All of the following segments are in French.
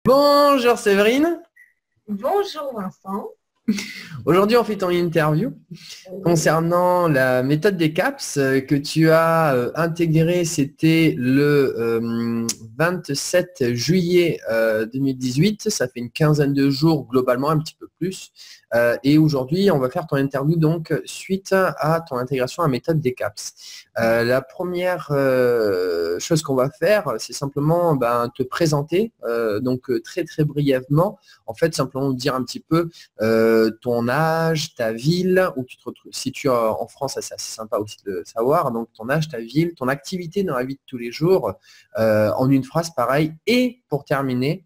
Bonjour Séverine. Bonjour Vincent. Aujourd'hui, on fait ton interview concernant la méthode des CAPS que tu as intégrée. C'était le 27 juillet 2018. Ça fait une quinzaine de jours globalement, un petit peu plus. Et aujourd'hui, on va faire ton interview donc suite à ton intégration à la méthode des CAPS. La première chose qu'on va faire, c'est simplement te présenter, donc très très brièvement. En fait, simplement dire un petit peu ton âge, ta ville, où tu te retrouves. Si tu es en France, ça, c'est assez sympa aussi de le savoir. Donc ton âge, ta ville, ton activité dans la vie de tous les jours, en une phrase pareil. Et pour terminer,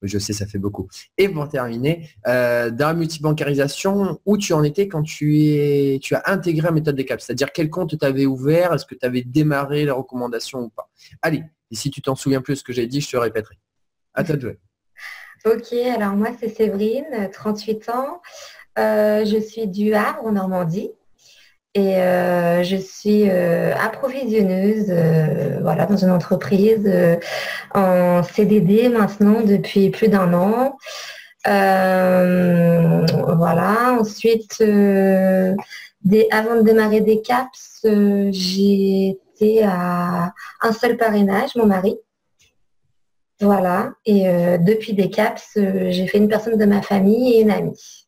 je sais, ça fait beaucoup. Et pour terminer, dans la multibancarisation, où tu en étais quand tu as intégré la méthode des CAPS, c'est-à-dire quel compte tu avais ouvert, est-ce que tu avais démarré les recommandations ou pas. Allez, et si tu t'en souviens plus de ce que j'ai dit, je te répéterai. À toi de jouer. Ok, alors moi c'est Séverine, 38 ans. Je suis du Havre en Normandie et je suis approvisionneuse voilà, dans une entreprise en CDD maintenant depuis plus d'un an. Voilà, ensuite, avant de démarrer des CAPS, j'ai été à un seul parrainage, mon mari. Voilà, et depuis des CAPS, j'ai fait une personne de ma famille et une amie.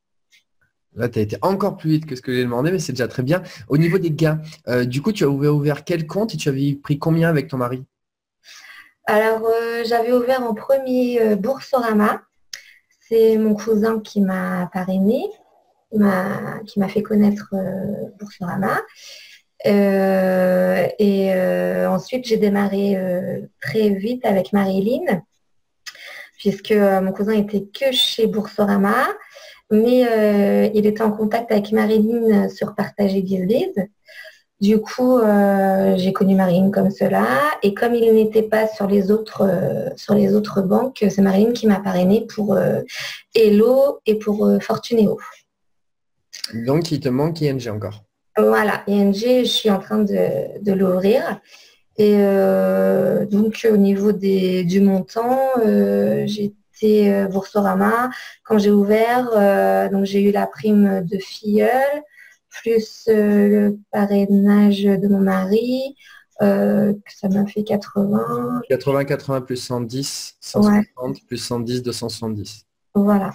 Là, tu as été encore plus vite que ce que j'ai demandé, mais c'est déjà très bien. Au niveau des gains, du coup, tu as ouvert quel compte et tu avais pris combien avec ton mari? Alors, j'avais ouvert en premier Boursorama. C'est mon cousin qui m'a parrainé, qui m'a fait connaître Boursorama. Et ensuite, j'ai démarré très vite avec Marilyn, puisque mon cousin était que chez Boursorama, mais il était en contact avec Marilyn sur Partager Biz. Du coup, j'ai connu Marilyn comme cela, et comme il n'était pas sur les autres banques, c'est Marilyn qui m'a parrainé pour Hello et pour Fortunéo. Donc, il te manque ING encore. Voilà, ING, je suis en train de l'ouvrir. Et donc, au niveau du montant, j'étais Boursorama. Quand j'ai ouvert, donc j'ai eu la prime de filleule, plus le parrainage de mon mari, ça m'a fait 80. 80 plus 110, Ouais, 160 plus 110, 270. voilà.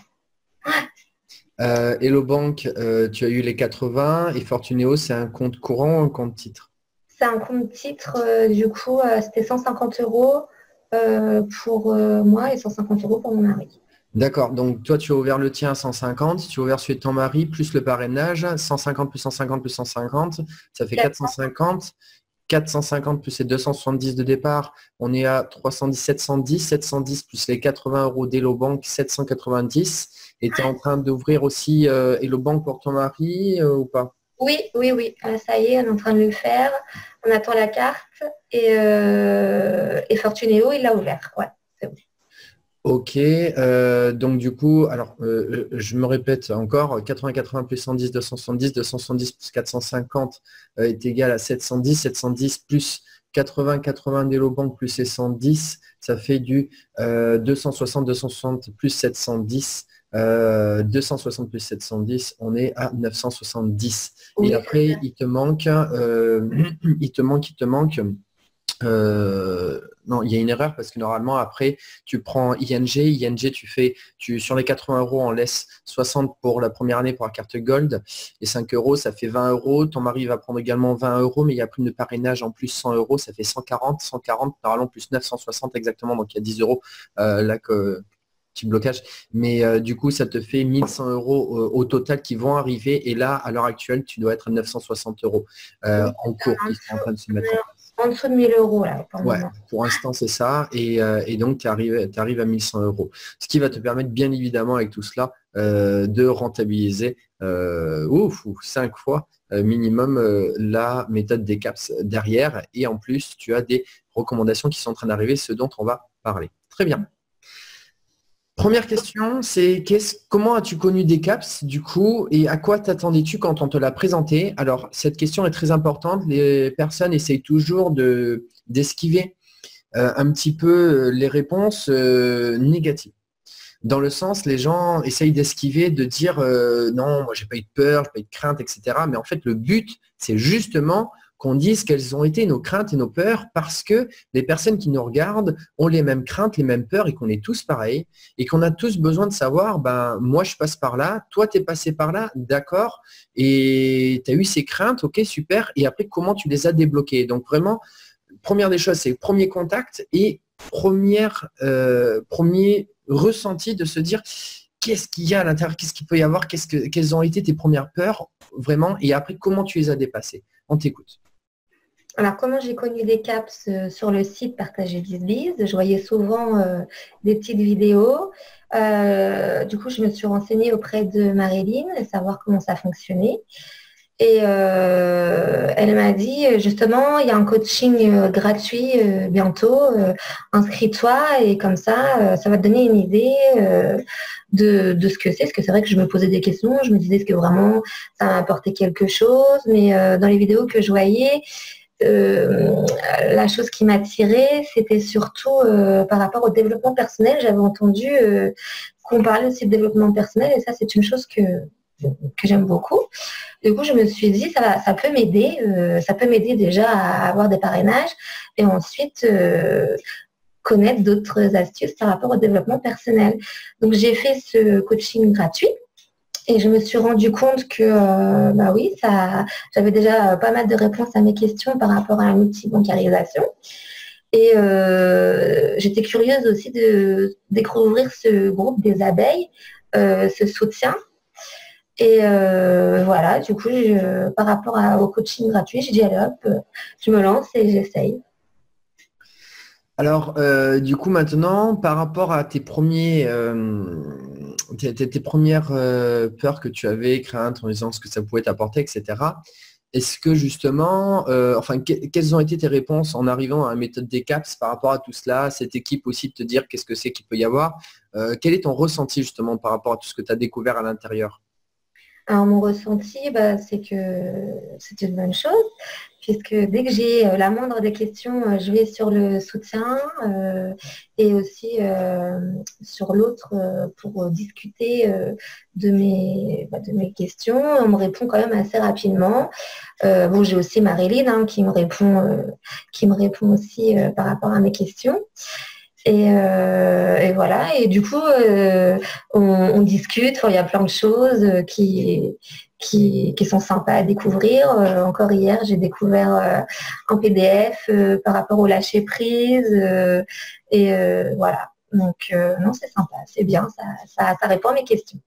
Hello Bank, tu as eu les 80 et Fortunéo, c'est un compte courant ou un compte titre? C'est un compte titre, du coup, c'était 150 euros pour moi et 150 euros pour mon mari. D'accord, donc toi, tu as ouvert le tien à 150, tu as ouvert celui de ton mari, plus le parrainage, 150 plus 150 plus 150, ça fait 450. 450 plus les 270 de départ, on est à 310, 710, 710 plus les 80 euros d'Hello Bank, 790. Et tu es en train d'ouvrir aussi Hello Bank pour ton mari ou pas? Oui, oui, oui. Ça y est, on est en train de le faire. On attend la carte et Fortunéo, il l'a ouvert. Ouais, c'est bon. Ok, donc du coup, alors je me répète encore, 80-80 plus 110, 270, 270 plus 450 est égal à 710, 710 plus 80-80 d'Hello Bank plus les 110, ça fait du 260, 260 plus 710, 260 plus 710, on est à 970. Oui, Et après, il te manque, il te manque non, il y a une erreur parce que normalement, après, tu prends ING, sur les 80 euros, on laisse 60 pour la première année pour la carte Gold et 5 euros, ça fait 20 euros. Ton mari va prendre également 20 euros, mais il y a plus de parrainage en plus 100 euros, ça fait 140, 140, normalement plus 960 exactement, donc il y a 10 euros là que petit blocage. Mais du coup, ça te fait 1100 euros au total qui vont arriver. Et là, à l'heure actuelle, tu dois être à 960 euros oui. en cours qui sont en train de se mettre en place. En dessous de 1000 euros, là, pour le Ouais, moment. pour l'instant, c'est ça. Et donc, tu arrives à 1100 euros. Ce qui va te permettre, bien évidemment, avec tout cela, de rentabiliser 5 fois minimum la méthode des CAPS derrière. Et en plus, tu as des recommandations qui sont en train d'arriver, ce dont on va parler. Très bien. Première question, c'est comment as-tu connu des CAPS du coup et à quoi t'attendais-tu quand on te l'a présenté? Alors, cette question est très importante. Les personnes essayent toujours d'esquiver un petit peu les réponses négatives. Dans le sens, les gens essayent d'esquiver, de dire non, moi j'ai pas eu de peur, j'ai pas eu de crainte, etc. Mais en fait, le but, c'est justement qu'on dise quelles ont été nos craintes et nos peurs parce que les personnes qui nous regardent ont les mêmes craintes, les mêmes peurs et qu'on est tous pareils et qu'on a tous besoin de savoir, ben, moi je passe par là, toi tu es passé par là, d'accord, et tu as eu ces craintes, ok, super, et après comment tu les as débloquées. Donc vraiment, première des choses, c'est le premier contact et premier ressenti de se dire qu'est-ce qu'il y a à l'intérieur, qu'est-ce qu'il peut y avoir, quelles ont été tes premières peurs vraiment, et après comment tu les as dépassées. On t'écoute. Alors, comment j'ai connu des caps sur le site Partager Biz, je voyais souvent des petites vidéos. Du coup, je me suis renseignée auprès de Marilyn, savoir comment ça fonctionnait. Et elle m'a dit, justement, il y a un coaching gratuit bientôt, inscris-toi et comme ça va te donner une idée de ce que c'est. Parce que c'est vrai que je me posais des questions, je me disais, est-ce que vraiment ça m'a apporté quelque chose? Mais dans les vidéos que je voyais, la chose qui m'attirait, c'était surtout par rapport au développement personnel. J'avais entendu qu'on parlait aussi de développement personnel et ça, c'est une chose que j'aime beaucoup. Du coup, je me suis dit, ça peut m'aider déjà à avoir des parrainages et ensuite connaître d'autres astuces par rapport au développement personnel. Donc, j'ai fait ce coaching gratuit. Et je me suis rendu compte que, bah oui, j'avais déjà pas mal de réponses à mes questions par rapport à un outil bancarisation. Et j'étais curieuse aussi de découvrir ce groupe des abeilles, ce soutien. Et voilà, du coup, par rapport au coaching gratuit, je dis allez hop, je me lance et j'essaye. Alors, du coup, maintenant, par rapport à tes premières peurs que tu avais, craintes en disant ce que ça pouvait t'apporter, etc., est-ce que justement, quelles ont été tes réponses en arrivant à la méthode des CAPS par rapport à tout cela, cette équipe aussi de te dire qu'est-ce que c'est qu'il peut y avoir? Quel est ton ressenti justement par rapport à tout ce que tu as découvert à l'intérieur? Alors, mon ressenti, bah, c'est que c'est une bonne chose, puisque dès que j'ai la moindre des questions, je vais sur le soutien et aussi sur l'autre pour discuter de mes questions. On me répond quand même assez rapidement. Bon, j'ai aussi Marilyn qui me répond aussi par rapport à mes questions. Et voilà, et du coup, on discute, il y a plein de choses qui sont sympas à découvrir. Encore hier, j'ai découvert un PDF par rapport au lâcher prise. Et voilà, donc non, c'est sympa, c'est bien, ça répond à mes questions.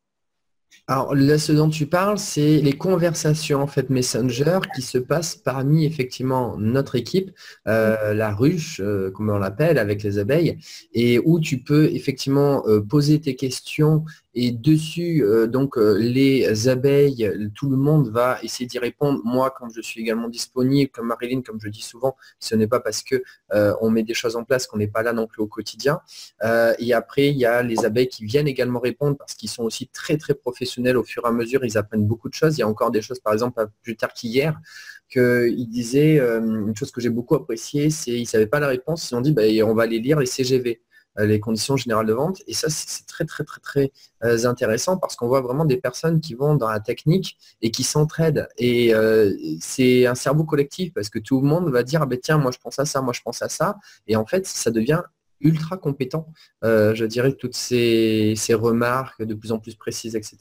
Alors là, ce dont tu parles, c'est les conversations en fait Messenger qui se passent parmi effectivement notre équipe, la ruche, comme on l'appelle, avec les abeilles, et où tu peux effectivement poser tes questions et dessus, les abeilles, tout le monde va essayer d'y répondre. Moi, quand je suis également disponible, comme Marilyn, comme je dis souvent, ce n'est pas parce que on met des choses en place qu'on n'est pas là non plus au quotidien. Et après, il y a les abeilles qui viennent également répondre parce qu'ils sont aussi très, très professionnels au fur et à mesure. Ils apprennent beaucoup de choses. Il y a encore des choses, par exemple, pas plus tard qu'hier, qu'ils disaient, une chose que j'ai beaucoup appréciée, c'est qu'ils ne savaient pas la réponse. Ils ont dit, bah, on va aller lire les CGV, les conditions générales de vente. Et ça, c'est très, très, très, très intéressant parce qu'on voit vraiment des personnes qui vont dans la technique et qui s'entraident. Et c'est un cerveau collectif parce que tout le monde va dire, ah, ben, tiens, moi, je pense à ça, moi, je pense à ça. Et en fait, ça devient ultra compétent, je dirais, toutes ces remarques de plus en plus précises, etc.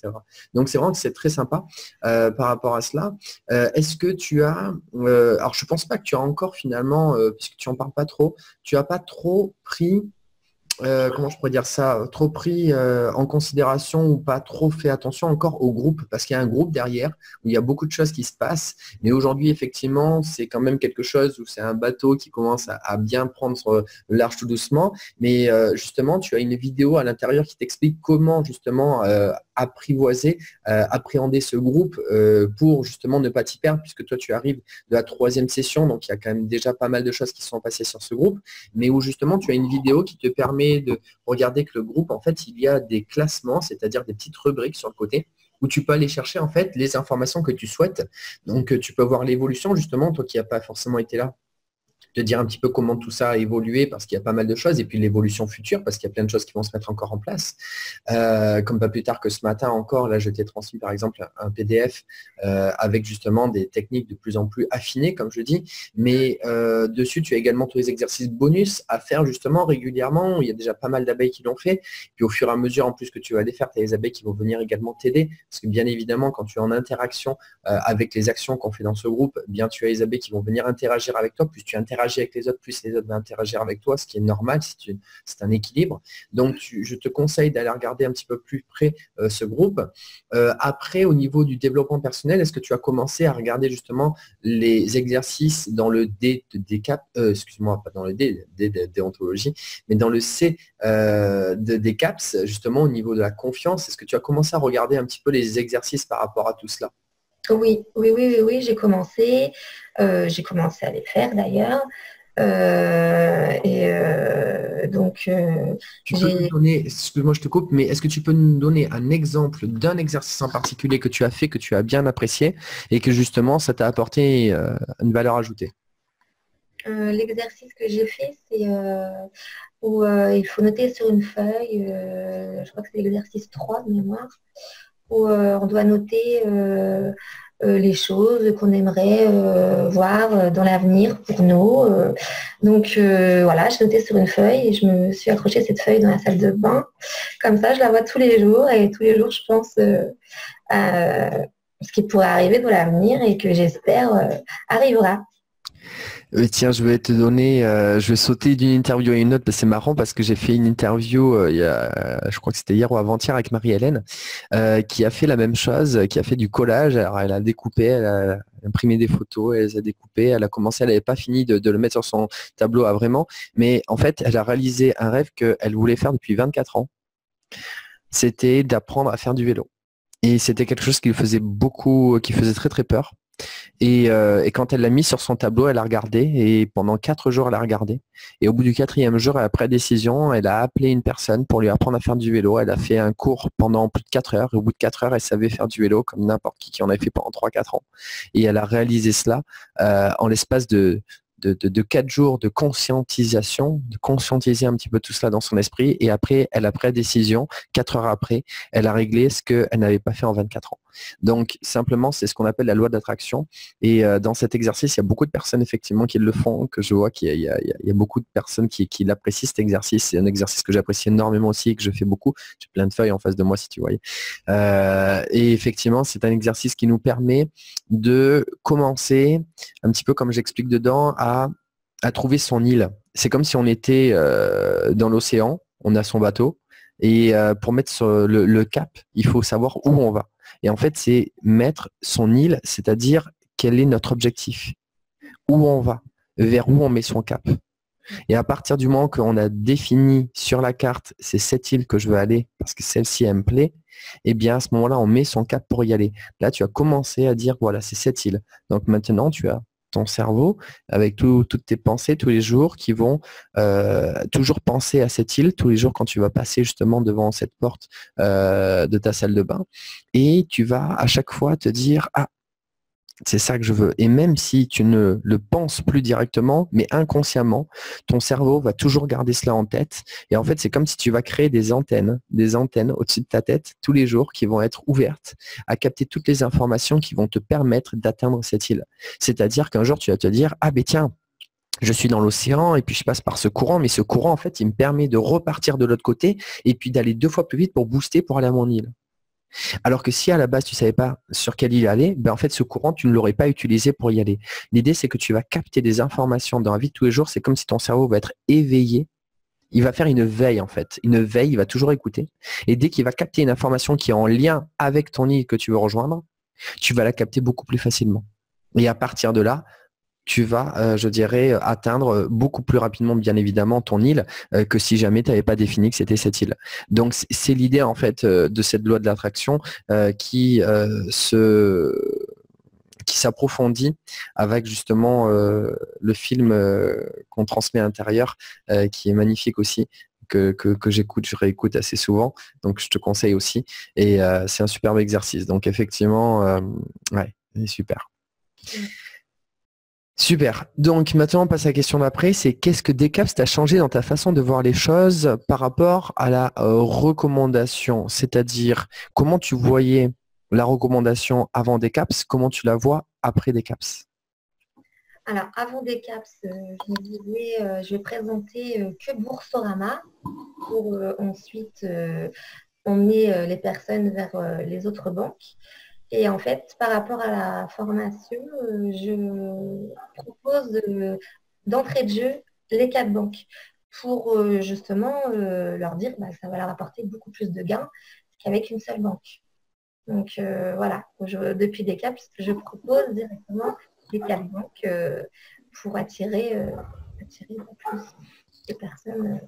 Donc, c'est vraiment que c'est très sympa par rapport à cela. Est-ce que tu as, alors je ne pense pas que tu as encore finalement, puisque tu n'en parles pas trop, tu n'as pas trop pris comment je pourrais dire ça, trop pris en considération ou pas trop fait attention encore au groupe, parce qu'il y a un groupe derrière où il y a beaucoup de choses qui se passent. Mais aujourd'hui, effectivement, c'est quand même quelque chose où c'est un bateau qui commence à bien prendre le large tout doucement. Mais justement, tu as une vidéo à l'intérieur qui t'explique comment justement apprivoiser, appréhender ce groupe pour justement ne pas t'y perdre, puisque toi, tu arrives de la 3e session, donc il y a quand même déjà pas mal de choses qui sont passées sur ce groupe, mais où justement, tu as une vidéo qui te permet de regarder que le groupe, en fait, il y a des classements, c'est-à-dire des petites rubriques sur le côté où tu peux aller chercher en fait les informations que tu souhaites. Donc, tu peux voir l'évolution justement, toi qui n'as pas forcément été là te dire un petit peu comment tout ça a évolué parce qu'il y a pas mal de choses et puis l'évolution future parce qu'il y a plein de choses qui vont se mettre encore en place. Comme pas plus tard que ce matin encore, là je t'ai transmis par exemple un PDF avec justement des techniques de plus en plus affinées comme je dis, mais dessus tu as également tous les exercices bonus à faire justement régulièrement. Il y a déjà pas mal d'abeilles qui l'ont fait, puis au fur et à mesure en plus que tu vas les faire, tu as les abeilles qui vont venir également t'aider parce que bien évidemment quand tu es en interaction avec les actions qu'on fait dans ce groupe, bien tu as les abeilles qui vont venir interagir avec toi, plus tu interagis avec les autres, plus les autres vont interagir avec toi, ce qui est normal, c'est un équilibre. Donc je te conseille d'aller regarder un petit peu plus près ce groupe. Après, au niveau du développement personnel, est-ce que tu as commencé à regarder justement les exercices dans le D de DCAP, excuse-moi, pas dans le D de déontologie, mais dans le C de DCAPS, justement au niveau de la confiance, est-ce que tu as commencé à regarder un petit peu les exercices par rapport à tout cela? Oui, j'ai commencé. J'ai commencé à les faire d'ailleurs. Tu peux nous donner, excuse-moi je te coupe, mais est-ce que tu peux nous donner un exemple d'un exercice en particulier que tu as fait, que tu as bien apprécié et que justement ça t'a apporté une valeur ajoutée? L'exercice que j'ai fait, c'est où il faut noter sur une feuille, je crois que c'est l'exercice 3 de mémoire, où on doit noter les choses qu'on aimerait voir dans l'avenir pour nous. Voilà, j'ai noté sur une feuille et je me suis accroché cette feuille dans la salle de bain. Comme ça, je la vois tous les jours et tous les jours, je pense à ce qui pourrait arriver dans l'avenir et que j'espère arrivera. Tiens, je vais te donner, je vais sauter d'une interview à une autre, parce que c'est marrant parce que j'ai fait une interview je crois que c'était hier ou avant-hier avec Marie-Hélène, qui a fait la même chose, qui a fait du collage. Alors elle a découpé, elle a imprimé des photos, elle les a découpées, elle a commencé, elle n'avait pas fini de le mettre sur son tableau à vraiment, mais en fait, elle a réalisé un rêve qu'elle voulait faire depuis 24 ans. C'était d'apprendre à faire du vélo. Et c'était quelque chose qui lui faisait beaucoup, qui faisait très très peur. Et quand elle l'a mis sur son tableau, elle a regardé et pendant 4 jours, elle a regardé. Et au bout du 4e jour, après décision, elle a appelé une personne pour lui apprendre à faire du vélo. Elle a fait un cours pendant plus de 4 heures. Et au bout de 4 heures, elle savait faire du vélo comme n'importe qui en avait fait pendant 3-4 ans. Et elle a réalisé cela en l'espace de 4 jours de conscientisation, de conscientiser un petit peu tout cela dans son esprit. Et après, elle a pris décision, 4 heures après, elle a réglé ce qu'elle n'avait pas fait en 24 ans. Donc, simplement, c'est ce qu'on appelle la loi d'attraction. Et dans cet exercice, il y a beaucoup de personnes, effectivement, qui le font, que je vois qu'il y a beaucoup de personnes qui l'apprécient, cet exercice. C'est un exercice que j'apprécie énormément aussi et que je fais beaucoup. J'ai plein de feuilles en face de moi, si tu voyais. Et effectivement, c'est un exercice qui nous permet de commencer, un petit peu comme j'explique dedans, à trouver son île. C'est comme si on était dans l'océan, on a son bateau, et pour mettre sur le cap, il faut savoir où on va. Et en fait, c'est mettre son île, c'est-à-dire quel est notre objectif, où on va, vers où on met son cap. Et à partir du moment qu'on a défini sur la carte, c'est cette île que je veux aller parce que celle-ci, elle me plaît, eh bien à ce moment-là, on met son cap pour y aller. Là, tu as commencé à dire, voilà, c'est cette île. Donc maintenant, tu as ton cerveau avec toutes tes pensées tous les jours qui vont toujours penser à cette île tous les jours quand tu vas passer justement devant cette porte de ta salle de bain. Et tu vas à chaque fois te dire, ah, c'est ça que je veux. Et même si tu ne le penses plus directement, mais inconsciemment, ton cerveau va toujours garder cela en tête. Et en fait, c'est comme si tu vas créer des antennes au-dessus de ta tête tous les jours qui vont être ouvertes à capter toutes les informations qui vont te permettre d'atteindre cette île. C'est-à-dire qu'un jour, tu vas te dire, ah ben tiens, je suis dans l'océan et puis je passe par ce courant, mais ce courant, en fait, il me permet de repartir de l'autre côté et puis d'aller 2 fois plus vite pour booster pour aller à mon île. Alors que si à la base tu ne savais pas sur quelle île aller, ben en fait ce courant tu ne l'aurais pas utilisé pour y aller. L'idée c'est que tu vas capter des informations dans la vie de tous les jours, c'est comme si ton cerveau va être éveillé, il va faire une veille en fait, une veille, il va toujours écouter et dès qu'il va capter une information qui est en lien avec ton île que tu veux rejoindre, tu vas la capter beaucoup plus facilement. Et à partir de là, tu vas, je dirais, atteindre beaucoup plus rapidement, bien évidemment, ton île que si jamais tu n'avais pas défini que c'était cette île. Donc, c'est l'idée, en fait, de cette loi de l'attraction qui s'approfondit avec justement le film qu'on transmet à l'intérieur, qui est magnifique aussi, que j'écoute, je réécoute assez souvent. Donc, je te conseille aussi. Et c'est un superbe exercice. Donc, effectivement, ouais, c'est super. Super. Donc maintenant, on passe à la question d'après, c'est qu'est-ce que Decaps t'a changé dans ta façon de voir les choses par rapport à la recommandation? C'est-à-dire, comment tu voyais la recommandation avant Decaps, comment tu la vois après Decaps? Alors, avant des caps, je me disais, je vais présenter que Boursorama pour ensuite emmener les personnes vers les autres banques. Et en fait, par rapport à la formation, je propose d'entrée de jeu les quatre banques pour justement leur dire que ça va leur apporter beaucoup plus de gains qu'avec une seule banque. Donc voilà, depuis des caps, je propose directement les quatre banques pour attirer plus de personnes.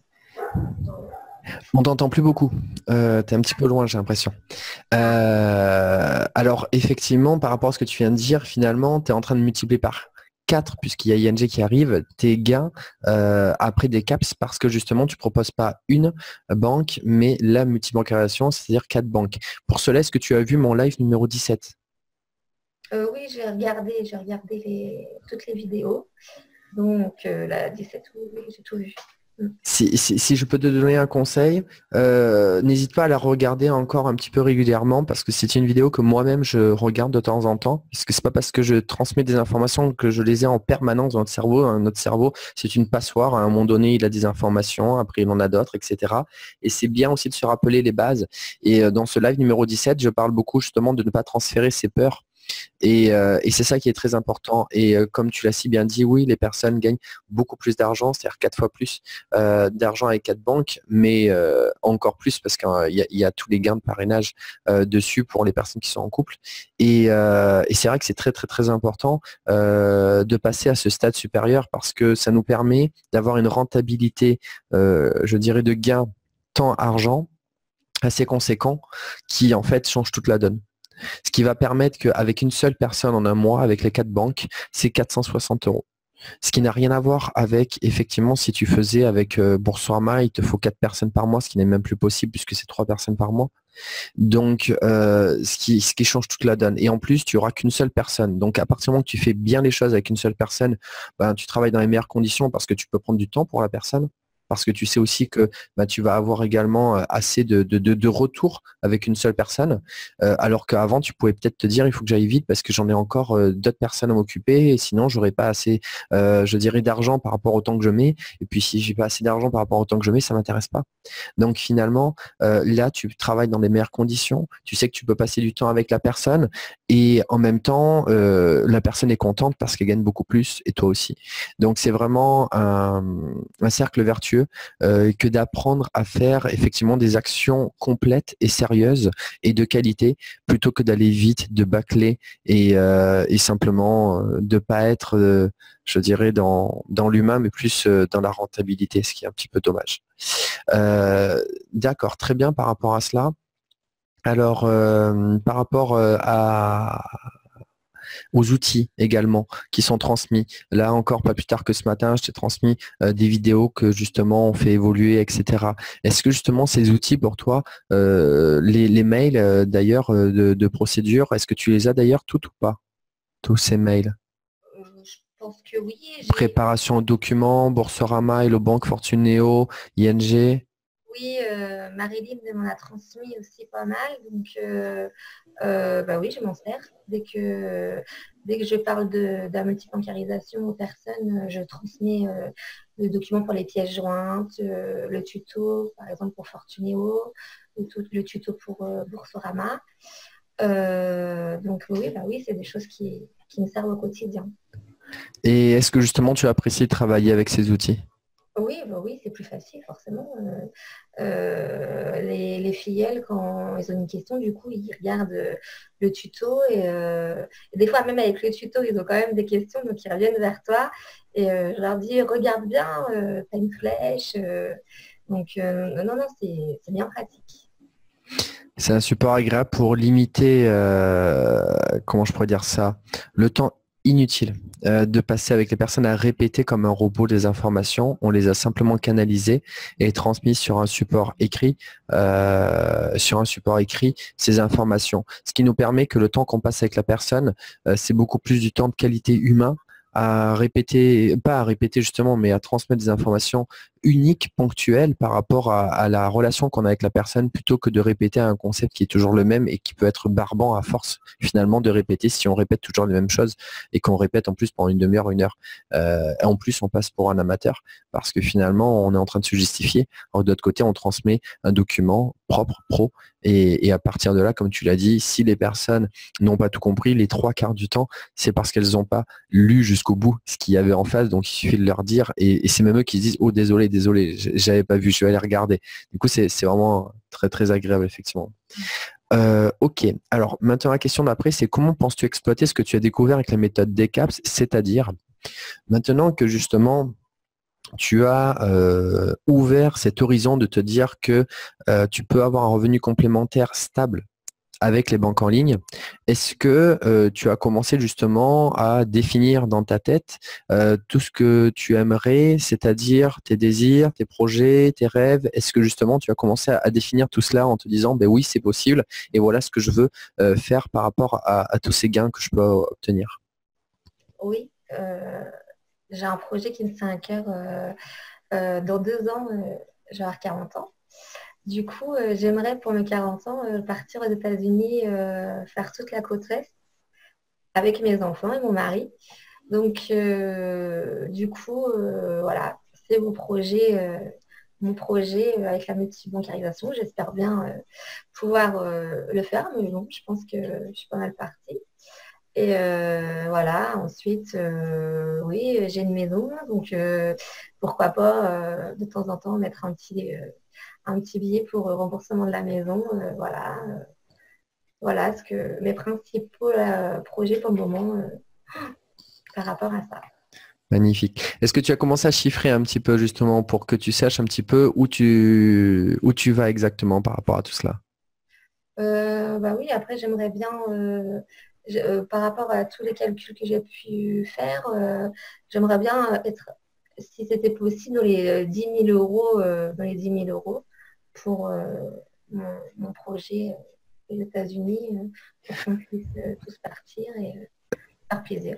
On t'entend plus beaucoup. Tu es un petit peu loin, j'ai l'impression. Alors, effectivement, par rapport à ce que tu viens de dire, finalement, tu es en train de multiplier par 4, puisqu'il y a ING qui arrive, tes gains après des caps parce que justement, tu ne proposes pas une banque, mais la multibancarisation, c'est-à-dire 4 banques. Pour cela, est-ce que tu as vu mon live numéro 17? Oui, j'ai regardé toutes les vidéos. Donc, la 17, oui, j'ai tout vu. Si je peux te donner un conseil, n'hésite pas à la regarder encore un petit peu régulièrement parce que c'est une vidéo que moi-même je regarde de temps en temps. Parce que c'est pas parce que je transmets des informations que je les ai en permanence dans notre cerveau. Notre cerveau, c'est une passoire. À un moment donné, il a des informations, après il en a d'autres, etc. Et c'est bien aussi de se rappeler les bases. Et dans ce live numéro 17, je parle beaucoup justement de ne pas transférer ses peurs. Et c'est ça qui est très important. Et comme tu l'as si bien dit, oui, les personnes gagnent beaucoup plus d'argent, c'est-à-dire 4 fois plus d'argent avec 4 banques, mais encore plus parce qu'il y a tous les gains de parrainage dessus pour les personnes qui sont en couple. Et c'est vrai que c'est très très très important de passer à ce stade supérieur parce que ça nous permet d'avoir une rentabilité, je dirais, de gain temps argent assez conséquent qui en fait change toute la donne. Ce qui va permettre qu'avec une seule personne en un mois, avec les 4 banques, c'est 460 €. Ce qui n'a rien à voir avec, effectivement, si tu faisais avec Boursorama, il te faut 4 personnes par mois, ce qui n'est même plus possible puisque c'est 3 personnes par mois. Donc, ce qui change toute la donne. Et en plus, tu n'auras qu'une seule personne. Donc, à partir du moment que tu fais bien les choses avec une seule personne, tu travailles dans les meilleures conditions parce que tu peux prendre du temps pour la personne. Parce que tu sais aussi que tu vas avoir également assez de retours avec une seule personne, alors qu'avant tu pouvais peut-être te dire il faut que j'aille vite parce que j'en ai encore d'autres personnes à m'occuper et sinon j'aurais pas assez, je dirais, d'argent par rapport au temps que je mets. Et puis si j'ai pas assez d'argent par rapport au temps que je mets, ça m'intéresse pas. Donc finalement, là tu travailles dans les meilleures conditions. Tu sais que tu peux passer du temps avec la personne et en même temps la personne est contente parce qu'elle gagne beaucoup plus et toi aussi. Donc c'est vraiment un cercle vertueux que d'apprendre à faire effectivement des actions complètes et sérieuses et de qualité plutôt que d'aller vite, de bâcler et simplement de pas être, je dirais, dans l'humain, mais plus dans la rentabilité, ce qui est un petit peu dommage. D'accord, très bien par rapport à cela. Alors, par rapport aux outils également qui sont transmis. Là encore, pas plus tard que ce matin, je t'ai transmis des vidéos que justement on fait évoluer, etc. Est-ce que justement ces outils pour toi, les mails d'ailleurs de procédure, est-ce que tu les as d'ailleurs toutes ou pas? Tous ces mails. Je pense que oui. Préparation aux documents, Boursorama, Hello Bank, Fortuneo, ING. Oui, Marilyn m'en a transmis aussi pas mal. Donc, oui, je m'en sers. Dès que je parle de la multibancarisation aux personnes, je transmets le document pour les pièces jointes, le tuto, par exemple pour Fortuneo, le tuto pour Boursorama. Donc oui, c'est des choses qui me servent au quotidien. Et est-ce que justement tu apprécies de travailler avec ces outils? Oui, c'est plus facile, forcément. Les filleuls, quand ils ont une question, du coup, ils regardent le tuto et des fois, même avec le tuto, ils ont quand même des questions, donc ils reviennent vers toi et je leur dis, regarde bien, t'as une flèche. Donc, non, c'est bien pratique. C'est un support agréable pour limiter, comment je pourrais dire ça, le temps inutile de passer avec les personnes à répéter comme un robot des informations. On les a simplement canalisées et transmises sur un support écrit, ces informations. Ce qui nous permet que le temps qu'on passe avec la personne, c'est beaucoup plus du temps de qualité humain à répéter, pas à répéter justement, mais à transmettre des informations uniques, ponctuelles par rapport à la relation qu'on a avec la personne, plutôt que de répéter un concept qui est toujours le même et qui peut être barbant à force finalement de répéter si on répète toujours les mêmes choses et qu'on répète en plus pendant une demi-heure, une heure. En plus, on passe pour un amateur parce que finalement, on est en train de se justifier. Alors, de l'autre côté, on transmet un document propre, pro, et à partir de là, comme tu l'as dit, si les personnes n'ont pas tout compris, les trois quarts du temps, c'est parce qu'elles n'ont pas lu jusqu'au bout ce qu'il y avait en face. Donc, il suffit de leur dire, et c'est même eux qui se disent, oh désolé, j'avais pas vu, je vais aller regarder. Du coup, c'est vraiment très, très agréable, effectivement. Ok, alors maintenant la question d'après, c'est comment penses-tu exploiter ce que tu as découvert avec la méthode DCAPS, c'est-à-dire maintenant que justement tu as ouvert cet horizon de te dire que tu peux avoir un revenu complémentaire stable avec les banques en ligne, est-ce que tu as commencé justement à définir dans ta tête tout ce que tu aimerais, c'est-à-dire tes désirs, tes projets, tes rêves? Est-ce que justement tu as commencé à définir tout cela en te disant ben oui, c'est possible et voilà ce que je veux faire par rapport à tous ces gains que je peux obtenir? Oui, j'ai un projet qui me tient à cœur. Dans 2 ans, je vais avoir 40 ans. Du coup, j'aimerais pour mes 40 ans partir aux États-Unis, faire toute la côte Est avec mes enfants et mon mari. Donc, du coup, voilà, c'est mon projet avec la multibancarisation. J'espère bien pouvoir le faire, mais bon, je pense que je suis pas mal partie. Et voilà, ensuite, oui, j'ai une maison, donc pourquoi pas de temps en temps mettre un petit billet pour le remboursement de la maison. Voilà, voilà ce que mes principaux projets pour le moment par rapport à ça. Magnifique. Est-ce que tu as commencé à chiffrer un petit peu justement pour que tu saches un petit peu où tu vas exactement par rapport à tout cela? Bah oui, après j'aimerais bien, par rapport à tous les calculs que j'ai pu faire, j'aimerais bien être, si c'était possible, dans les 10 000 euros, pour mon projet aux États-Unis, pour qu'on puisse tous partir et faire plaisir.